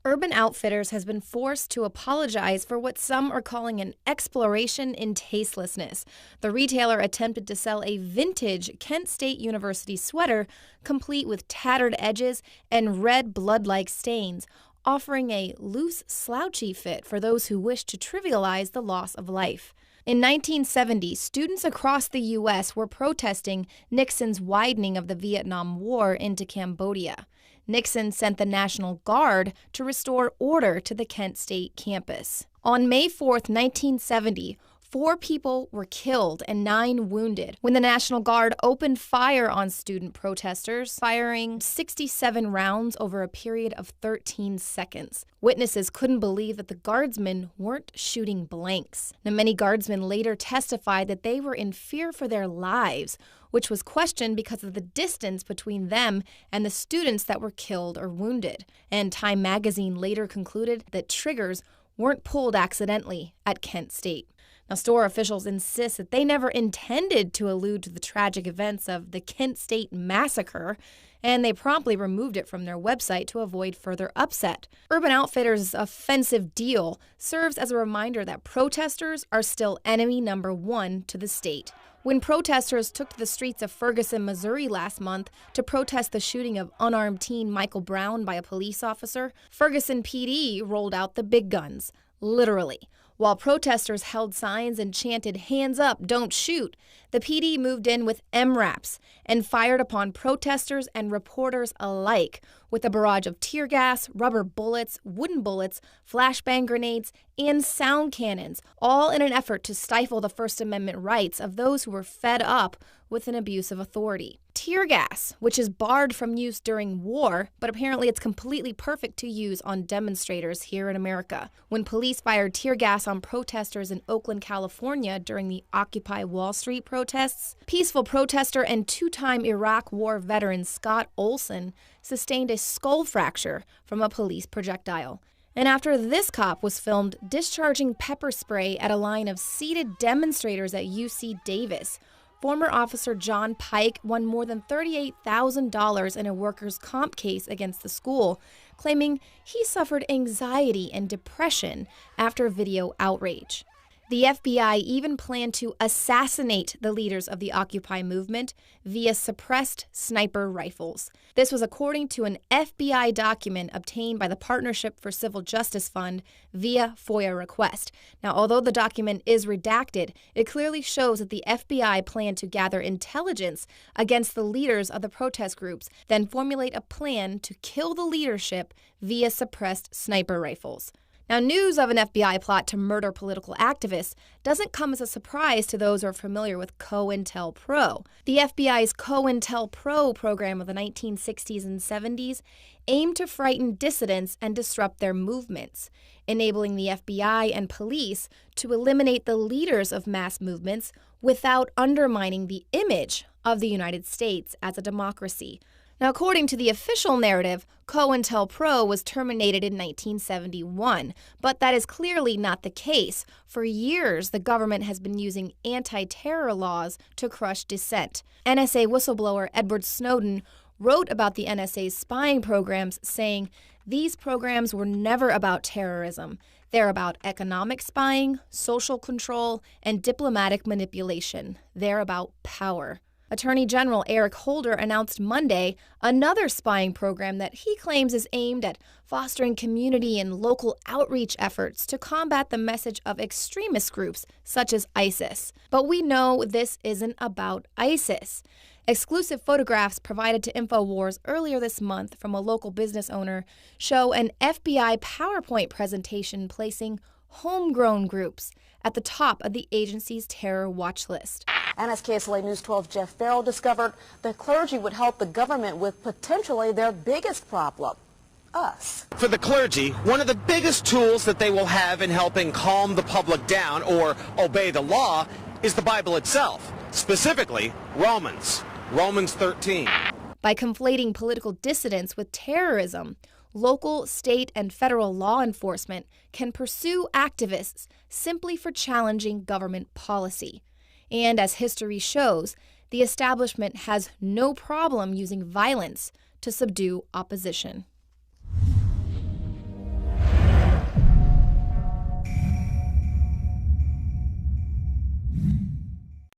Urban Outfitters has been forced to apologize for what some are calling an exploration in tastelessness. The retailer attempted to sell a vintage Kent State University sweater, complete with tattered edges and red blood-like stains, offering a loose, slouchy fit for those who wish to trivialize the loss of life. In 1970, students across the U.S. were protesting Nixon's widening of the Vietnam War into Cambodia. Nixon sent the National Guard to restore order to the Kent State campus. On May 4, 1970, 4 people were killed and 9 wounded when the National Guard opened fire on student protesters, firing 67 rounds over a period of 13 seconds. Witnesses couldn't believe that the guardsmen weren't shooting blanks. Now, many guardsmen later testified that they were in fear for their lives, which was questioned because of the distance between them and the students that were killed or wounded. And Time magazine later concluded that triggers weren't pulled accidentally at Kent State. Now, store officials insist that they never intended to allude to the tragic events of the Kent State Massacre, and they promptly removed it from their website to avoid further upset. Urban Outfitters' offensive deal serves as a reminder that protesters are still enemy number one to the state. When protesters took to the streets of Ferguson, Missouri last month to protest the shooting of unarmed teen Michael Brown by a police officer, Ferguson PD rolled out the big guns, literally. While protesters held signs and chanted, "Hands up, don't shoot," the PD moved in with MRAPs and fired upon protesters and reporters alike with a barrage of tear gas, rubber bullets, wooden bullets, flashbang grenades, and sound cannons, all in an effort to stifle the First Amendment rights of those who were fed up with an abuse of authority. Tear gas, which is barred from use during war, but apparently it's completely perfect to use on demonstrators here in America. When police fired tear gas on protesters in Oakland, California during the Occupy Wall Street protests, peaceful protester and 2-time Iraq War veteran Scott Olson sustained a skull fracture from a police projectile. And after this cop was filmed discharging pepper spray at a line of seated demonstrators at UC Davis, former Officer John Pike won more than $38,000 in a workers' comp case against the school, claiming he suffered anxiety and depression after video outrage. The FBI even planned to assassinate the leaders of the Occupy movement via suppressed sniper rifles. This was according to an FBI document obtained by the Partnership for Civil Justice Fund via FOIA request. Now, although the document is redacted, it clearly shows that the FBI planned to gather intelligence against the leaders of the protest groups, then formulate a plan to kill the leadership via suppressed sniper rifles. Now, news of an FBI plot to murder political activists doesn't come as a surprise to those who are familiar with COINTELPRO. The FBI's COINTELPRO program of the 1960s and 70s aimed to frighten dissidents and disrupt their movements, enabling the FBI and police to eliminate the leaders of mass movements without undermining the image of the United States as a democracy. Now, according to the official narrative, COINTELPRO was terminated in 1971, but that is clearly not the case. For years, the government has been using anti-terror laws to crush dissent. NSA whistleblower Edward Snowden wrote about the NSA's spying programs, saying, "These programs were never about terrorism. They're about economic spying, social control, and diplomatic manipulation. They're about power." Attorney General Eric Holder announced Monday another spying program that he claims is aimed at fostering community and local outreach efforts to combat the message of extremist groups such as ISIS. But we know this isn't about ISIS. Exclusive photographs provided to InfoWars earlier this month from a local business owner show an FBI PowerPoint presentation placing homegrown groups at the top of the agency's terror watch list. NSKSLA News 12 Jeff Farrell discovered the clergy would help the government with potentially their biggest problem, us. For the clergy, one of the biggest tools that they will have in helping calm the public down or obey the law is the Bible itself, specifically Romans 13. By conflating political dissidents with terrorism, local, state, and federal law enforcement can pursue activists simply for challenging government policy. And as history shows, the establishment has no problem using violence to subdue opposition.